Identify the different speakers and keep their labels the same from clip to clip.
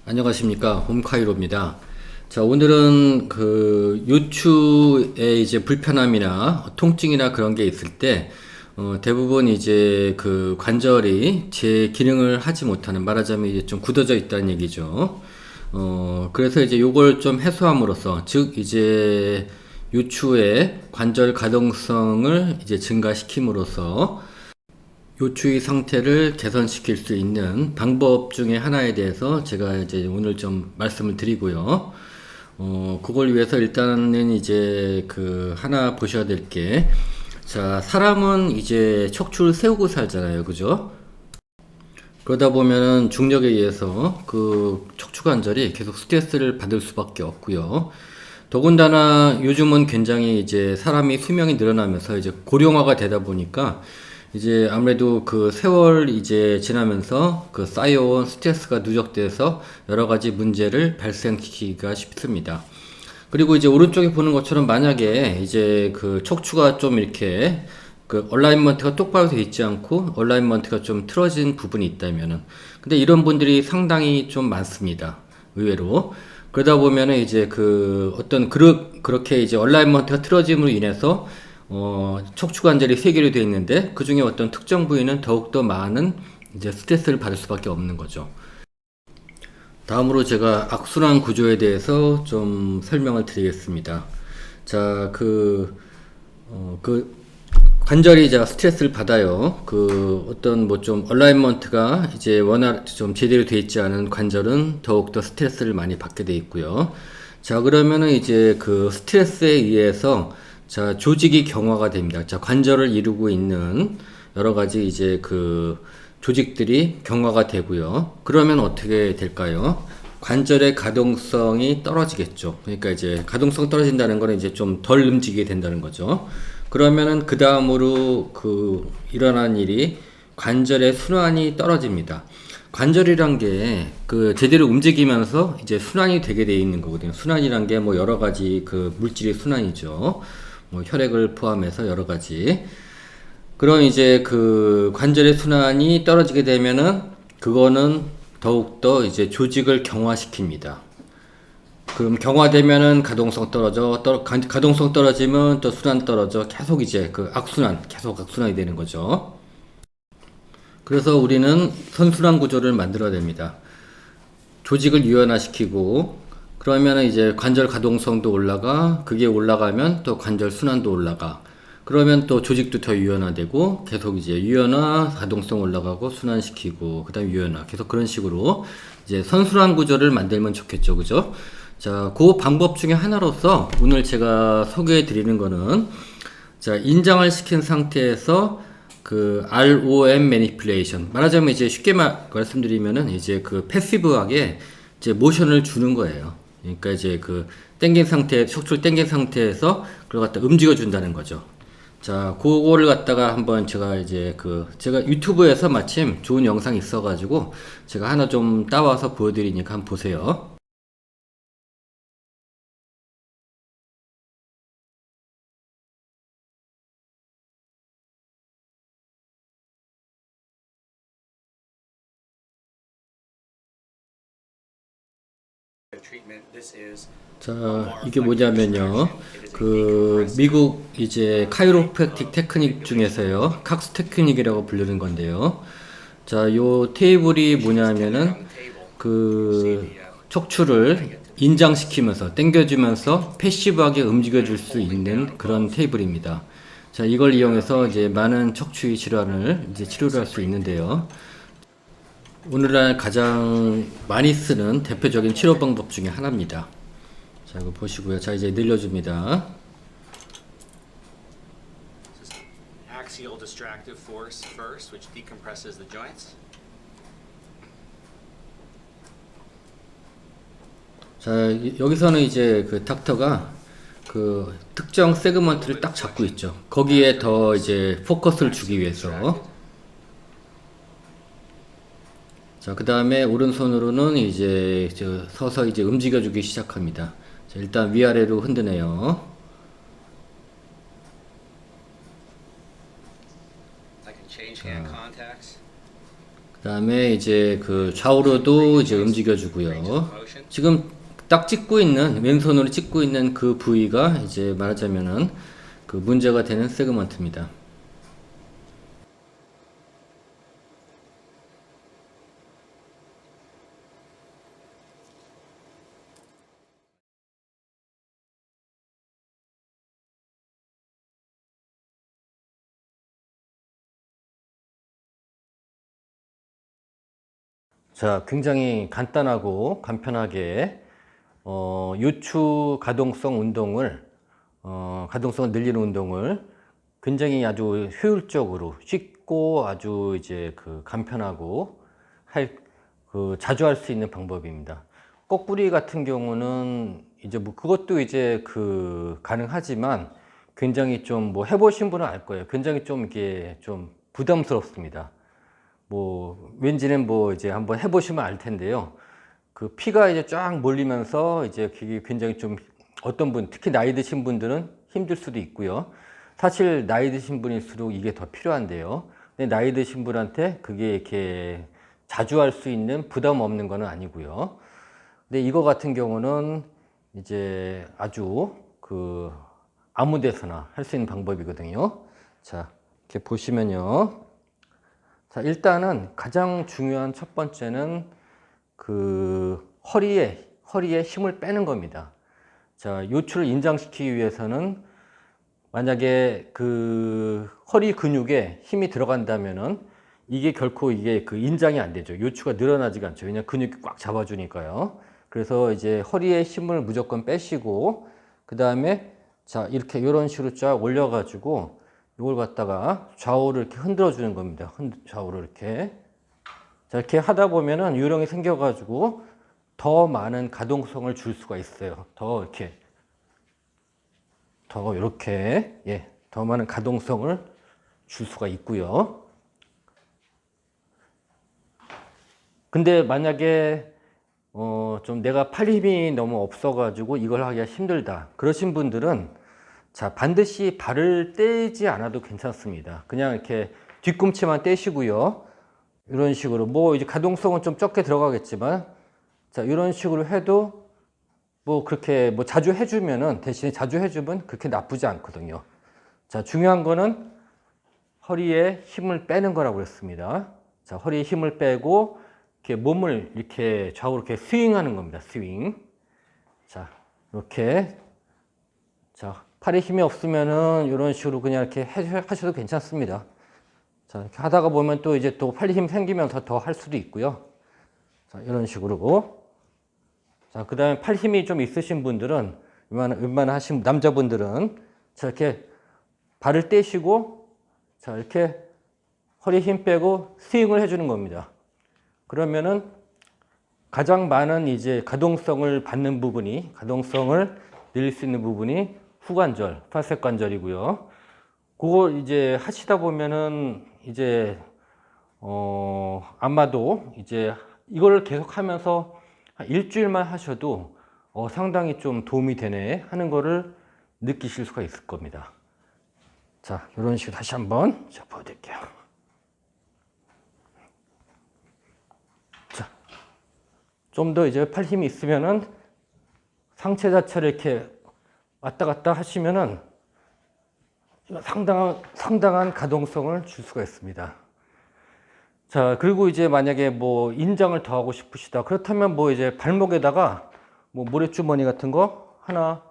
Speaker 1: 안녕하십니까, 홈카이로입니다. 자, 오늘은 그 요추의 이제 불편함이나 통증이나 그런 게 있을 때 대부분 이제 그 관절이 제 기능을 하지 못하는, 말하자면 이제 좀 굳어져 있다는 얘기죠. 그래서 이제 요걸 좀 해소함으로써, 즉 이제 요추의 관절 가동성을 이제 증가시킴으로써 요추의 상태를 개선시킬 수 있는 방법 중에 하나에 대해서 제가 이제 오늘 좀 말씀을 드리고요. 그걸 위해서 일단은 이제 그 하나 보셔야 될 게, 자, 사람은 이제 척추를 세우고 살잖아요. 그죠? 그러다 보면은 중력에 의해서 그 척추 관절이 계속 스트레스를 받을 수밖에 없고요. 더군다나 요즘은 굉장히 이제 사람이 수명이 늘어나면서 이제 고령화가 되다 보니까 이제 아무래도 그 세월 이제 지나면서 그 쌓여온 스트레스가 누적돼서 여러 가지 문제를 발생시키기가 쉽습니다. 그리고 이제 오른쪽에 보는 것처럼 만약에 이제 그 척추가 좀 이렇게 그 얼라이먼트가 똑바로 되어 있지 않고 얼라이먼트가 좀 틀어진 부분이 있다면은, 근데 이런 분들이 상당히 좀 많습니다. 의외로. 그러다 보면은 이제 그 어떤 그렇게 이제 얼라이먼트가 틀어짐으로 인해서 척추 관절이 세 개로 되어 있는데 그 중에 어떤 특정 부위는 더욱더 많은 이제 스트레스를 받을 수밖에 없는 거죠. 다음으로 제가 악순환 구조에 대해서 좀 설명을 드리겠습니다. 자, 그 관절이 이제 스트레스를 받아요. 그 어떤 뭐 좀 얼라이먼트가 이제 원활 좀 제대로 되어 있지 않은 관절은 더욱더 스트레스를 많이 받게 돼 있고요. 자, 그러면은 이제 그 스트레스에 의해서 자, 조직이 경화가 됩니다. 자, 관절을 이루고 있는 여러 가지 이제 그 조직들이 경화가 되고요. 그러면 어떻게 될까요? 관절의 가동성이 떨어지겠죠. 그러니까 이제 가동성 떨어진다는 거는 이제 좀 덜 움직이게 된다는 거죠. 그러면은 그 다음으로 그 일어난 일이 관절의 순환이 떨어집니다. 관절이란 게 그 제대로 움직이면서 이제 순환이 되게 돼 있는 거거든요. 순환이란 게 뭐 여러 가지 그 물질의 순환이죠. 뭐 혈액을 포함해서 여러 가지. 그럼 이제 그 관절의 순환이 떨어지게 되면은 그거는 더욱더 이제 조직을 경화시킵니다. 그럼 경화되면은 가동성 떨어져, 가동성 떨어지면 또 순환 떨어져, 계속 이제 그 악순환, 계속 악순환이 되는 거죠. 그래서 우리는 선순환 구조를 만들어야 됩니다. 조직을 유연화시키고, 그러면 이제 관절 가동성도 올라가, 그게 올라가면 또 관절 순환도 올라가. 그러면 또 조직도 더 유연화되고, 계속 이제 유연화, 가동성 올라가고, 순환시키고, 그 다음 유연화. 계속 그런 식으로 이제 선순환 구조를 만들면 좋겠죠. 그죠? 자, 그 방법 중에 하나로서 오늘 제가 소개해 드리는 거는, 자, 인장을 시킨 상태에서 그 ROM 매니플레이션, 말하자면 이제 쉽게 말씀드리면은 이제 그 패시브하게 이제 모션을 주는 거예요. 그러니까 이제 그 당긴 상태, 척추를 당긴 상태에서 그걸 갖다 움직여 준다는 거죠. 자, 그거를 갖다가 한번 제가 이제 그 제가 유튜브에서 마침 좋은 영상이 있어가지고 제가 하나 좀 따와서 보여드리니까 한번 보세요. 자, 이게 뭐냐면요. 그 미국 이제 카이로프랙틱 테크닉 중에서요. 칵스 테크닉이라고 부르는 건데요. 자, 요 테이블이 뭐냐면은 그 척추를 인장시키면서 당겨주면서 패시브하게 움직여줄 수 있는 그런 테이블입니다. 자, 이걸 이용해서 이제 많은 척추의 질환을 이제 치료를 할 수 있는데요. 오늘날 가장 많이 쓰는 대표적인 치료 방법 중에 하나입니다. 자, 이거 보시고요. 자, 이제 늘려줍니다.
Speaker 2: Axial distractive force first, which decompresses the joints.
Speaker 1: 자, 여기서는 이제 그 닥터가 그 특정 세그먼트를 딱 잡고 있죠. 거기에 더 이제 포커스를 주기 위해서. 자, 그 다음에 오른손으로는 이제 서서 이제 움직여주기 시작합니다. 자, 일단 위아래로 흔드네요.
Speaker 2: I can change hand contacts.
Speaker 1: 그다음에 이제 그 좌우로도 이제 움직여주고요. 지금 딱 찍고 있는 왼손으로 찍고 있는 그 부위가 이제 말하자면은 그 문제가 되는 세그먼트입니다. 자, 굉장히 간단하고 간편하게 요추 가동성 운동을 가동성을 늘리는 운동을 굉장히 아주 효율적으로 쉽고 아주 이제 그 간편하고 자주 할 수 있는 방법입니다. 거꾸리 같은 경우는 이제 뭐 그것도 이제 그 가능하지만 굉장히 좀 뭐 해보신 분은 알 거예요. 굉장히 좀 이게 좀 부담스럽습니다. 뭐 왠지는 뭐 이제 한번 해보시면 알 텐데요. 그 피가 이제 쫙 몰리면서 이제 그게 굉장히 좀 어떤 분, 특히 나이 드신 분들은 힘들 수도 있고요. 사실 나이 드신 분일수록 이게 더 필요한데요. 근데 나이 드신 분한테 그게 이렇게 자주 할 수 있는 부담 없는 거는 아니고요. 근데 이거 같은 경우는 이제 아주 그 아무 데서나 할 수 있는 방법이거든요. 자, 이렇게 보시면요. 자, 일단은 가장 중요한 첫 번째는 그 허리에 힘을 빼는 겁니다. 자, 요추를 인장시키기 위해서는 만약에 그 허리 근육에 힘이 들어간다면은 이게 결코 이게 그 인장이 안 되죠. 요추가 늘어나지가 않죠. 왜냐하면 근육이 꽉 잡아주니까요. 그래서 이제 허리에 힘을 무조건 빼시고 그 다음에 자, 이렇게 이런 식으로 쫙 올려가지고 이걸 갖다가 좌우를 이렇게 흔들어 주는 겁니다. 좌우로 이렇게. 자, 이렇게 하다 보면은 요령이 생겨가지고 더 많은 가동성을 줄 수가 있어요. 더 이렇게, 더 이렇게, 예, 더 많은 가동성을 줄 수가 있고요. 근데 만약에 좀 내가 팔 힘이 너무 없어가지고 이걸 하기가 힘들다. 그러신 분들은 자, 반드시 발을 떼지 않아도 괜찮습니다. 그냥 이렇게 뒤꿈치만 떼시고요. 이런 식으로 뭐 이제 가동성은 좀 적게 들어가겠지만 자, 이런 식으로 해도 뭐 그렇게 뭐 자주 해주면은 대신에 자주 해주면 그렇게 나쁘지 않거든요. 자, 중요한 거는 허리에 힘을 빼는 거라고 그랬습니다. 자, 허리에 힘을 빼고 이렇게 몸을 이렇게 좌우로 이렇게 스윙하는 겁니다. 스윙. 자, 이렇게 자, 팔에 힘이 없으면은 이런 식으로 그냥 이렇게 하셔도 괜찮습니다. 자, 이렇게 하다가 보면 또 이제 또 팔에 힘 생기면서 더 할 수도 있고요. 자, 이런 식으로. 자, 그 다음에 팔 힘이 좀 있으신 분들은, 웬만하신 남자분들은, 자, 이렇게 발을 떼시고, 자, 이렇게 허리 힘 빼고 스윙을 해주는 겁니다. 그러면은 가장 많은 이제 가동성을 받는 부분이, 가동성을 늘릴 수 있는 부분이 후관절, 팔색관절이고요. 그거 이제 하시다 보면은 이제 아마도 이제 이걸 계속 하면서 한 일주일만 하셔도 상당히 좀 도움이 되네 하는 거를 느끼실 수가 있을 겁니다. 자, 이런 식으로 다시 한번 보여드릴게요. 자, 좀 더 이제 팔 힘이 있으면은 상체 자체를 이렇게 왔다 갔다 하시면은 상당한 가동성을 줄 수가 있습니다. 자, 그리고 이제 만약에 뭐 인장을 더 하고 싶으시다. 그렇다면 뭐 이제 발목에다가 뭐 모래주머니 같은 거 하나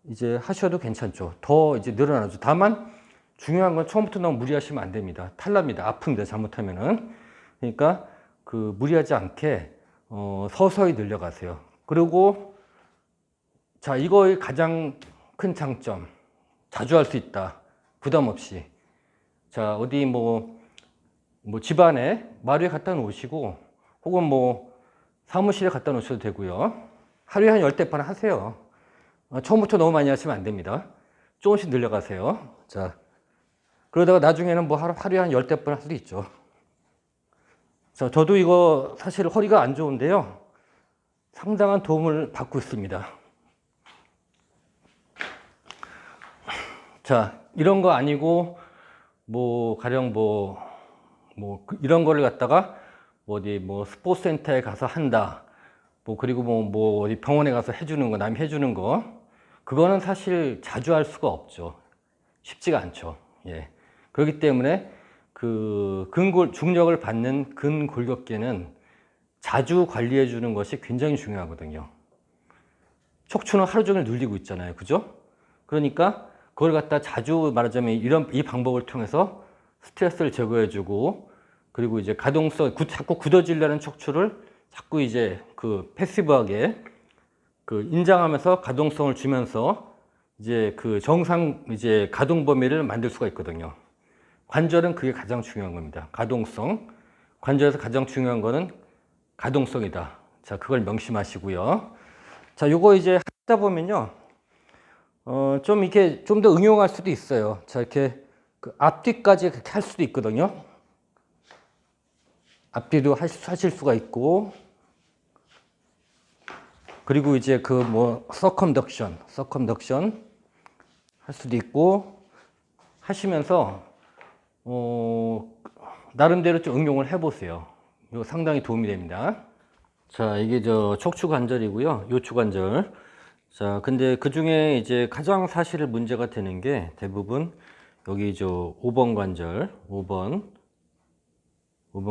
Speaker 1: 이제 하셔도 괜찮죠. 더 이제 늘어나죠. 다만 중요한 건 처음부터 너무 무리하시면 안 됩니다. 탈납니다. 아픕니다. 잘못하면은. 그러니까 그 무리하지 않게 서서히 늘려가세요. 그리고 자, 이거의 가장 큰 장점. 자주 할 수 있다. 부담 없이. 자, 어디 뭐 집안에 마루에 갖다 놓으시고 혹은 뭐 사무실에 갖다 놓으셔도 되고요. 하루에 한 10대 번 하세요. 처음부터 너무 많이 하시면 안 됩니다. 조금씩 늘려가세요. 자, 그러다가 나중에는 뭐 하루에 한 10대 번 할 수도 있죠. 자, 저도 이거 사실 허리가 안 좋은데요. 상당한 도움을 받고 있습니다. 자, 이런 거 아니고 뭐 가령 이런 거를 갖다가 어디 뭐 스포츠센터에 가서 한다. 뭐 그리고 뭐 어디 병원에 가서 해주는 거, 남이 해주는 거, 그거는 사실 자주 할 수가 없죠. 쉽지가 않죠. 예. 그렇기 때문에 그 중력을 받는 근골격계는 자주 관리해 주는 것이 굉장히 중요하거든요. 척추는 하루 종일 눌리고 있잖아요. 그죠? 그러니까 그걸 갖다 자주 말하자면 이 방법을 통해서 스트레스를 제거해 주고, 그리고 이제 가동성, 자꾸 굳어지려는 척추를 자꾸 이제 그 패시브하게 그 인장하면서 가동성을 주면서 이제 그 정상 이제 가동 범위를 만들 수가 있거든요. 관절은 그게 가장 중요한 겁니다. 가동성. 관절에서 가장 중요한 거는 가동성이다. 자, 그걸 명심하시고요. 자, 요거 이제 하다 보면요. 좀 이렇게 좀 더 응용할 수도 있어요. 자, 이렇게 그 앞뒤까지 그렇게 할 수도 있거든요. 앞뒤도 하실 수가 있고, 그리고 이제 그 뭐 서컴덕션 할 수도 있고 하시면서 나름대로 좀 응용을 해보세요. 이거 상당히 도움이 됩니다. 자, 이게 저 척추 관절이고요, 요추 관절. 자, 근데 그 중에 이제 가장 사실 문제가 되는 게 대부분 여기 저 5번 관절, 5번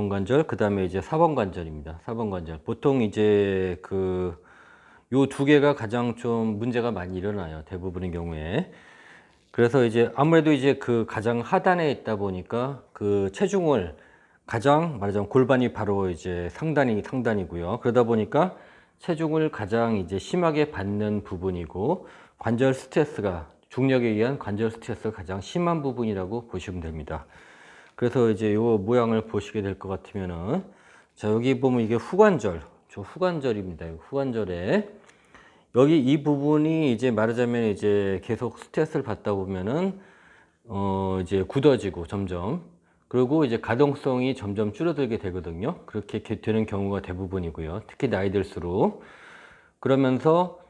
Speaker 1: 관절, 그 다음에 이제 4번 관절입니다. 4번 관절. 보통 이제 그 요 두 개가 가장 좀 문제가 많이 일어나요. 대부분의 경우에. 그래서 이제 아무래도 이제 그 가장 하단에 있다 보니까 그 체중을 가장 말하자면 골반이 바로 이제 상단이고요. 그러다 보니까 체중을 가장 이제 심하게 받는 부분이고, 관절 스트레스가, 중력에 의한 관절 스트레스가 가장 심한 부분이라고 보시면 됩니다. 그래서 이제 요 모양을 보시게 될 것 같으면은, 자, 여기 보면 이게 후관절, 저 후관절입니다. 후관절에 여기 이 부분이 이제 말하자면 이제 계속 스트레스를 받다 보면은 이제 굳어지고 점점, 그리고 이제 가동성이 점점 줄어들게 되거든요. 그렇게 되는 경우가 대부분이고요. 특히 나이 들수록. 그러면서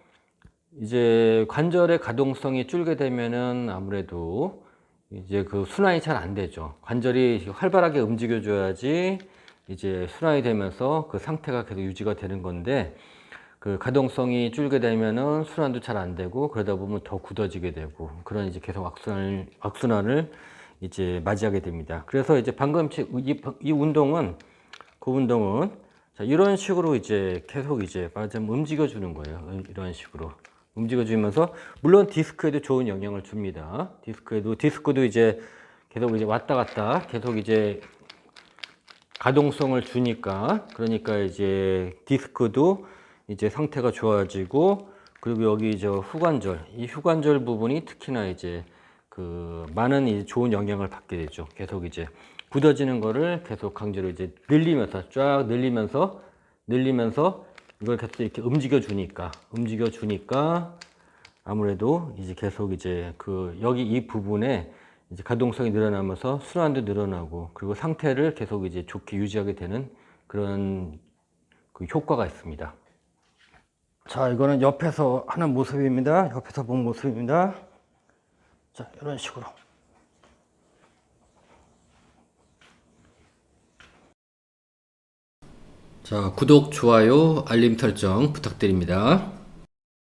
Speaker 1: 이제 관절의 가동성이 줄게 되면은 아무래도 이제 그 순환이 잘 안 되죠. 관절이 활발하게 움직여 줘야지 이제 순환이 되면서 그 상태가 계속 유지가 되는 건데, 그 가동성이 줄게 되면은 순환도 잘 안 되고, 그러다 보면 더 굳어지게 되고, 그런 이제 계속 악순환을 이제 맞이하게 됩니다. 그래서 이제 방금 이 운동은, 그 운동은 자, 이런 식으로 이제 계속 이제 말하자면 움직여 주는 거예요. 이런 식으로 움직여 주면서, 물론 디스크에도 좋은 영향을 줍니다. 디스크도 이제 계속 이제 왔다 갔다 계속 이제 가동성을 주니까, 그러니까 이제 디스크도 이제 상태가 좋아지고, 그리고 여기 저 후관절, 이 후관절 부분이 특히나 이제 그 많은 이 좋은 영향을 받게 되죠. 계속 이제 굳어지는 거를 계속 강제로 이제 늘리면서, 쫙 늘리면서 이걸 계속 이렇게 움직여 주니까 아무래도 이제 계속 이제 그 여기 이 부분에 이제 가동성이 늘어나면서 순환도 늘어나고, 그리고 상태를 계속 이제 좋게 유지하게 되는 그런 그 효과가 있습니다. 자, 이거는 옆에서 하는 모습입니다. 옆에서 본 모습입니다. 자, 이런 식으로. 자, 구독, 좋아요, 알림 설정 부탁드립니다.